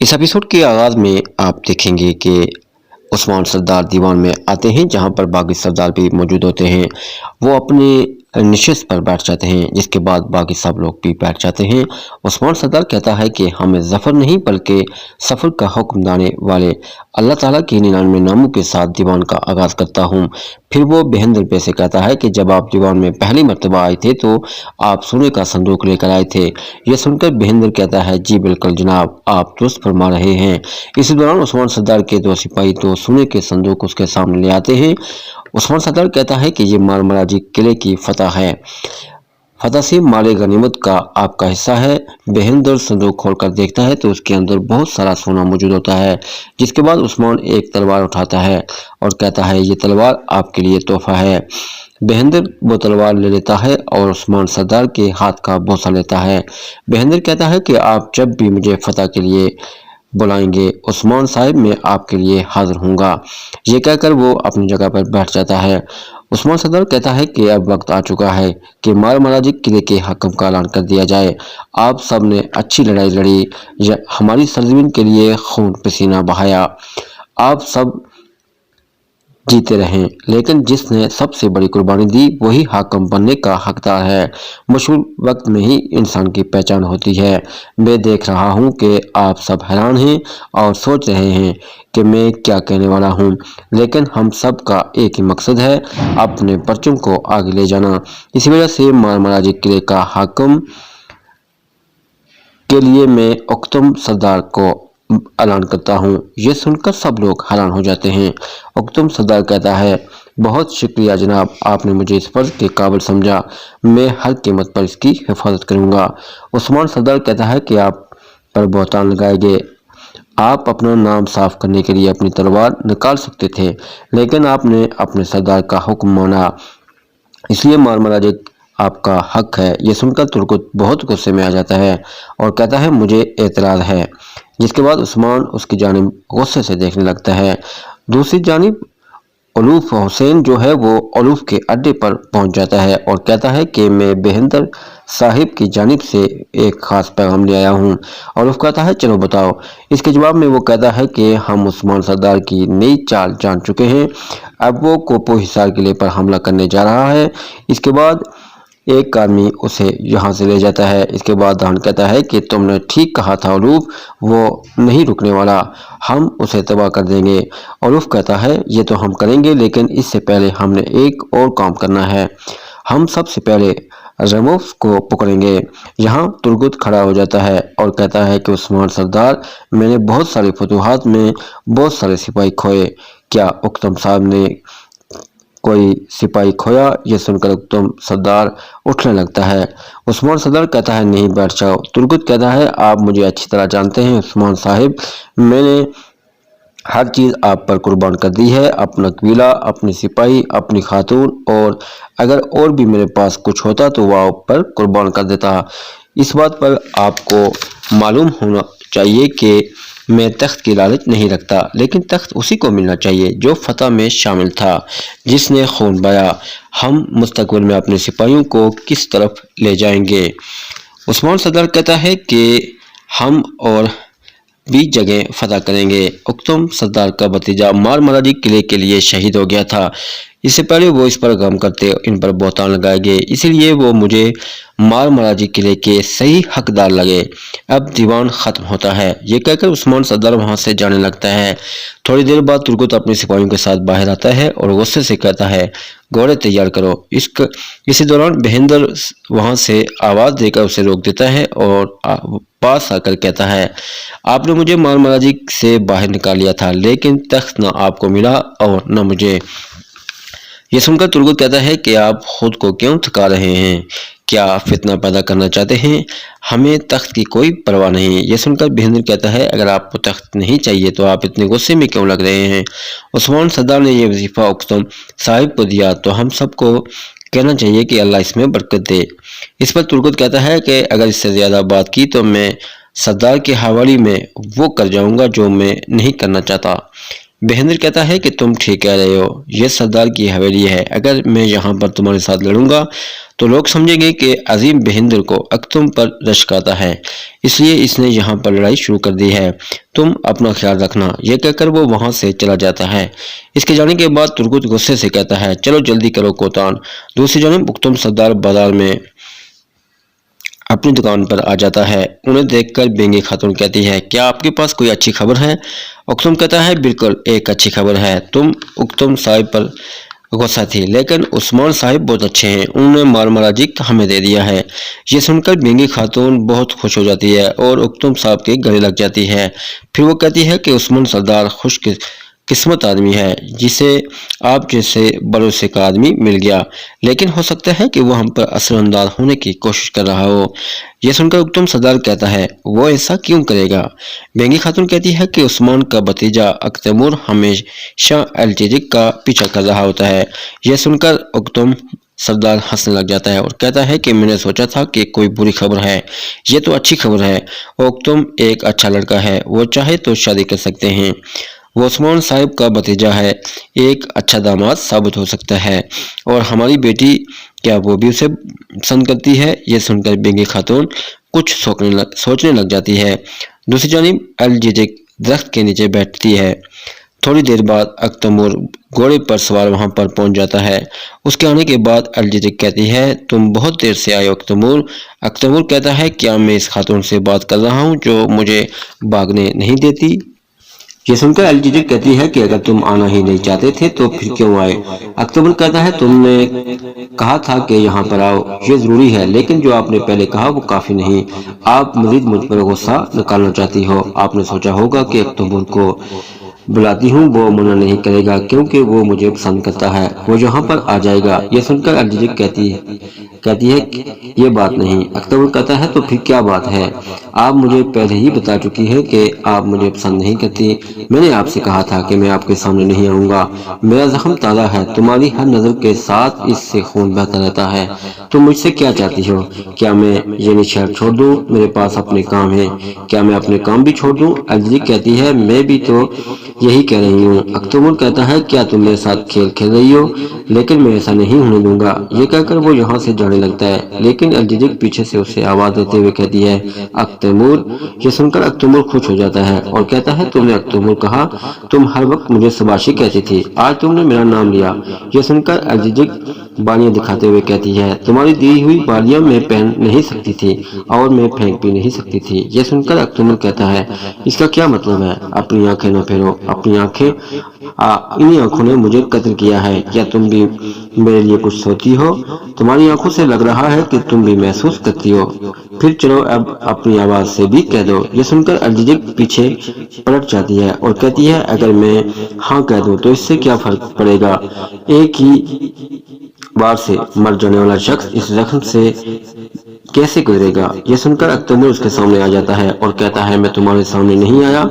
इस एपिसोड के आगाज़ में आप देखेंगे कि उस्मान सरदार दीवान में आते हैं, जहां पर बाकी सरदार भी मौजूद होते हैं। वो अपनी नशिस्त पर बैठ जाते हैं, जिसके बाद बाकी सब लोग भी बैठ जाते हैं। उस्मान सरदार कहता है कि हमें ज़फ़र नहीं बल्कि सफ़र का हुक्म देने वाले अल्लाह ताला के 99 नामों के साथ दीवान का आगाज़ करता हूँ। फिर वो बेहंदर पे से कहता है कि जब आप दीवान में पहली मरतबा आए थे तो आप सोने का संदूक लेकर आए थे। यह सुनकर बेहंदर कहता है, जी बिल्कुल जनाब, आप दुरुस्त फरमा रहे हैं। इसी दौरान उस्मान सरदार के दो सिपाही तो सोने के संदूक उसके सामने ले आते हैं। उस्मान सरदार कहता है कि ये मारमराजी किले की फतह है, फतह से माले गनीमत का आपका हिस्सा है। बेहंदर संदूक खोलकर देखता है तो उसके अंदर बहुत सारा सोना मौजूद होता है। जिसके बाद उस्मान एक तलवार उठाता है और कहता है, ये तलवार आपके लिए तोहफा है। बेहंदर वो तलवार ले लेता है और उस्मान सरदार के हाथ का बोसा लेता है। बेहंदर कहता है कि आप जब भी मुझे फतह के लिए बुलाएंगे उस्मान साहिब, मैं आपके लिए हाजिर हूँगा। ये कहकर वो अपनी जगह पर बैठ जाता है। उस्मान सरदार कहता है कि अब वक्त आ चुका है कि मारमराजी किले के हकम का ऐलान कर दिया जाए। आप सब ने अच्छी लड़ाई लड़ी, हमारी सरजमीन के लिए खून पसीना बहाया, आप सब जीते रहें, लेकिन जिसने सबसे बड़ी कुर्बानी दी वही हाकम बनने का हकदार है। मशहूर वक्त में ही इंसान की पहचान होती है। मैं देख रहा हूँ कि आप सब हैरान हैं और सोच रहे हैं कि मैं क्या कहने वाला हूँ, लेकिन हम सब का एक ही मकसद है, अपने परचम को आगे ले जाना। इसी वजह से मारमराजी किले का हाकम के लिए मैं उक्तम सरदार को ऐलान करता हूँ। ये सुनकर सब लोग हैरान हो जाते हैं। उक्तम सरदार कहता है, बहुत शुक्रिया जनाब, आपने मुझे इस फर्ज के काबिल समझा, मैं हर कीमत पर इसकी हिफाजत करूँगा। उस्मान सरदार कहता है कि आप पर बहतान लगाए गए, आप अपना नाम साफ करने के लिए अपनी तलवार निकाल सकते थे, लेकिन आपने अपने सरदार का हुक्म माना, इसलिए मारमराजी आपका हक है। ये सुनकर तुर्कुत बहुत गुस्से में आ जाता है और कहता है, मुझे एतराज़ है। जिसके बाद उस्मान उसकी जानिब गुस्से से देखने लगता है। दूसरी जानिब उलूफ हुसैन जो है वो उलूफ के अड्डे पर पहुंच जाता है और कहता है कि मैं बेहंदर साहिब की जानिब से एक खास पैगाम ले आया हूं। उलूफ कहता है, चलो बताओ। इसके जवाब में वो कहता है कि हम उस्मान सरदार की नई चाल जान चुके हैं, अब वो कोपो हिसार किले पर हमला करने जा रहा है। इसके बाद एक आदमी उसे यहाँ से ले जाता है। इसके बाद दान कहता है कि तुमने ठीक कहा था उलूफ, वो नहीं रुकने वाला, हम उसे तबाह कर देंगे। उलूफ कहता है, ये तो हम करेंगे, लेकिन इससे पहले हमने एक और काम करना है, हम सबसे पहले रमोफ को पकड़ेंगे। यहाँ तुर्गुत खड़ा हो जाता है और कहता है कि उस्मान सरदार, मैंने बहुत सारे फतूहात में बहुत सारे सिपाही खोए, क्या उक्तम साहब ने कोई सिपाही खोया? ये सुनकर उत्तम सरदार उठने लगता है। उस्मान सरदार कहता है, नहीं, बैठ जाओ। तुर्गुत कहता है, आप मुझे अच्छी तरह जानते हैं उस्मान साहिब, मैंने हर चीज़ आप पर कुर्बान कर दी है, अपना कबीला, अपने सिपाही, अपनी खातून, और अगर और भी मेरे पास कुछ होता तो वह आप पर कुर्बान कर देता। इस बात पर आपको मालूम होना चाहिए कि मैं तख्त की लालच नहीं रखता, लेकिन तख्त उसी को मिलना चाहिए जो फतह में शामिल था, जिसने खून बहाया। हम मुस्तकबिल में अपने सिपाहियों को किस तरफ ले जाएंगे? उस्मान सरदार कहता है कि हम और भी जगह फतह करेंगे। उक्तम सरदार का भतीजा मारमराजी किले के लिए शहीद हो गया था, इससे पहले वो इस पर गम करते इन पर बहतान लगाए गए, इसीलिए वो मुझे मारमराजी किले के सही हकदार लगे। अब दीवान ख़त्म होता है। ये कहकर उस्मान सरदार वहाँ से जाने लगता है। थोड़ी देर बाद तुर्गुत अपने सिपाहियों के साथ बाहर आता है और गुस्से से कहता है, घोड़े तैयार करो। इसी दौरान बेहंदर वहाँ से आवाज़ देकर उसे रोक देता है और पास आकर कहता है, आपने मुझे मारमराजी से बाहर निकाल लिया था, लेकिन तख्त न आपको मिला और न मुझे। ये सुनकर तुर्गुत कहता है कि आप खुद को क्यों थका रहे हैं, क्या फितना पैदा करना चाहते हैं? हमें तख्त की कोई परवाह नहीं। ये सुनकर बेहंदर कहता है, अगर आपको तख्त नहीं चाहिए तो आप इतने गुस्से में क्यों लग रहे हैं? उस्मान सरदार ने यह वजीफा उक्तम साहिब को दिया तो हम सबको कहना चाहिए कि अल्लाह इसमें बरकत दे। इस पर तुर्गुत कहता है कि अगर इससे ज़्यादा बात की तो मैं सरदार के हवाले में वो कर जाऊंगा जो मैं नहीं करना चाहता। महेंद्र कहता है कि तुम ठीक कह रहे हो, ये सरदार की हवेली है, अगर मैं यहाँ पर तुम्हारे साथ लड़ूंगा तो लोग समझेंगे कि अजीम महेंद्र को अख्तम पर रश्क आता है, इसलिए इसने यहाँ पर लड़ाई शुरू कर दी है, तुम अपना ख्याल रखना। यह कहकर वो वहां से चला जाता है। इसके जाने के बाद तुर्गुत गुस्से से कहता है, चलो जल्दी करो कोतान। दूसरी जानब उख्तम सरदार बाजार में अपनी दुकान पर आ जाता है। उन्हें देखकर बेंगी खातून कहती है, क्या आपके पास कोई अच्छी खबर है? उख्तम कहता है, बिल्कुल एक अच्छी खबर है। तुम उख्तम साहिब पर गुस्सा थी, लेकिन उस्मान साहिब बहुत अच्छे हैं, उन्होंने मारमराजी हमें दे दिया है। ये सुनकर बेंगी खातून बहुत खुश हो जाती है और उख्तम साहब के गले लग जाती है। फिर वो कहती है कि उस्मान सरदार खुश किस्मत आदमी है, जिसे आप जैसे भरोसे का आदमी मिल गया, लेकिन हो सकता है कि वो हम पर असरअंदाज होने की कोशिश कर रहा हो। यह सुनकर उख्तम सरदार कहता है, वो ऐसा क्यों करेगा? बेंगी खातून कहती है कि उस्मान का भतीजा अख्तमूर हमेशा एलजीजिक का पीछा कर रहा होता है। यह सुनकर उख्तम सरदार हंसने लग जाता है और कहता है कि मैंने सोचा था कि कोई बुरी खबर है, ये तो अच्छी खबर है। उख्तम एक अच्छा लड़का है, वो चाहे तो शादी कर सकते हैं, वो उस्मान साहिब का भतीजा है, एक अच्छा दामाद साबित हो सकता है, और हमारी बेटी क्या वो भी उसे पसंद करती है? ये सुनकर बेंगी खातून कुछ सोचने लग जाती है। दूसरी जानिब एलजीजिक दरख्त के नीचे बैठती है। थोड़ी देर बाद अख्तमूर घोड़े पर सवार वहां पर पहुंच जाता है। उसके आने के बाद एलजीजिक कहती है, तुम बहुत देर से आए हो अख्तमूर। अख्तमूर कहता है, क्या मैं इस खातून से बात कर रहा हूँ जो मुझे भागने नहीं देती? ये सुनकर एलजीजिक कहती है कि अगर तुम आना ही नहीं चाहते थे तो फिर क्यों आए? अख्तमूर कहता है, तुमने कहा था कि यहाँ पर आओ, ये जरूरी है, लेकिन जो आपने पहले कहा वो काफी नहीं। आप मजीद मुझ पर गुस्सा निकालना चाहती हो। आपने सोचा होगा कि अख्तमूर को बुलाती हूँ, वो मना नहीं करेगा क्योंकि वो मुझे पसंद करता है, वो यहाँ पर आ जाएगा। ये सुनकर एलजीजिक कहती है कि ये बात नहीं। अख्तमूर कहता है, तो फिर क्या बात है? आप मुझे पहले ही बता चुकी है कि आप मुझे पसंद नहीं करती। मैंने आपसे कहा था कि मैं आपके सामने नहीं आऊंगा। मेरा जख्म ताज़ा है, तुम्हारी हर नजर के साथ इससे खून बहता रहता है। तुम मुझसे क्या चाहती हो? क्या मैं ये शहर छोड़ दूं? मेरे पास अपने काम है, क्या मैं अपने काम भी छोड़ दूं? एलजीजिक कहती है, मैं भी तो यही कह रही हूँ। अख्तमूर कहता है, क्या तुम मेरे साथ खेल खेल रही हो? लेकिन मैं ऐसा नहीं होने दूंगा। ये कहकर वो यहाँ से जाने लगता है, लेकिन एलजीजिक पीछे से उसे आवाज देते हुए कहती है, अख्तमूर। ये सुनकर अख्तमूर खुश हो जाता है और कहता है, तुमने अख्तमूर कहा, तुम हर वक्त मुझे शबाशी कहती थी, आज तुमने मेरा नाम लिया। ये सुनकर एलजीजिक बालियां दिखाते हुए कहती है, तुम्हारी दी हुई बालियां मैं पहन नहीं सकती थी और मैं फेंक भी नहीं सकती थी। यह सुनकर अख्तमूर कहता है, इसका क्या मतलब है? अपनी आंखें न फेरो, अपनी आंखें, इन्हीं आंखों ने मुझे कत्ल किया है। क्या तुम भी मेरे लिए कुछ सोचती हो? तुम्हारी आंखों से लग रहा है कि तुम भी महसूस करती हो। फिर चलो अब अपनी आवाज से भी कह दो। ये सुनकर एलजीजिक पीछे पलट जाती है और कहती है, अगर मैं हाँ कह दूं तो इससे क्या फर्क पड़ेगा? एक ही बार से मर जाने वाला शख्स इस जख्म से कैसे गुजरेगा? ये सुनकर अख्तमूर उसके सामने आ जाता है और कहता है, मैं तुम्हारे सामने नहीं आया,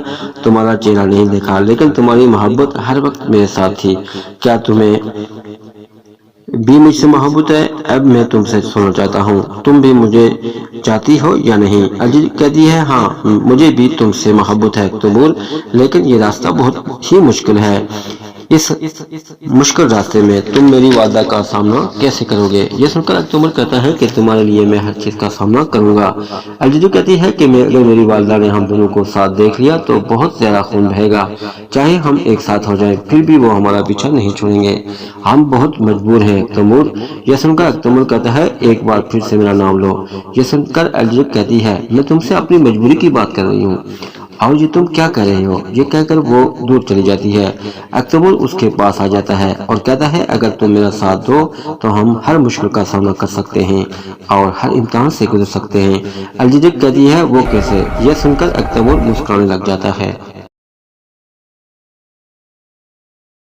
तुम्हारा चेहरा नहीं देखा, लेकिन तुम्हारी मोहब्बत हर वक्त मेरे साथ थी। क्या तुम्हें भी मुझसे मोहब्बत है? अब मैं तुमसे सुनना चाहता हूँ, तुम भी मुझे चाहती हो या नहीं? एलजीजिक कहती है, हाँ मुझे भी तुमसे मोहब्बत है अख्तमूर, लेकिन ये रास्ता बहुत ही मुश्किल है। इस मुश्किल रास्ते में तुम मेरी वादा का सामना कैसे करोगे? ये सुनकर अख्तमूर कहता है कि तुम्हारे लिए मैं हर चीज का सामना करूंगा। एलजीजिक कहती है कि अगर मेरी वालदा ने हम दोनों को साथ देख लिया तो बहुत ज्यादा खून बहेगा, चाहे हम एक साथ हो जाएं, फिर भी वो हमारा पीछा नहीं छोड़ेंगे, हम बहुत मजबूर हैं अख्तमूर। यह सुनकर अख्तमूर कहता है, एक बार फिर से मेरा नाम लो। यह सुनकर एलजीजिक कहती है, मैं तुमसे अपनी मजबूरी की बात कर रही हूँ और ये तुम क्या कह रहे हो? ये कहकर वो दूर चली जाती है। अख्तमूर उसके पास आ जाता है और कहता है, अगर तुम मेरा साथ दो तो हम हर मुश्किल का सामना कर सकते हैं और हर इम्तिहान से गुजर सकते हैं। एलजीजिक कहती है, वो कैसे? यह सुनकर अख्तमूर मुस्कुराने लग जाता है।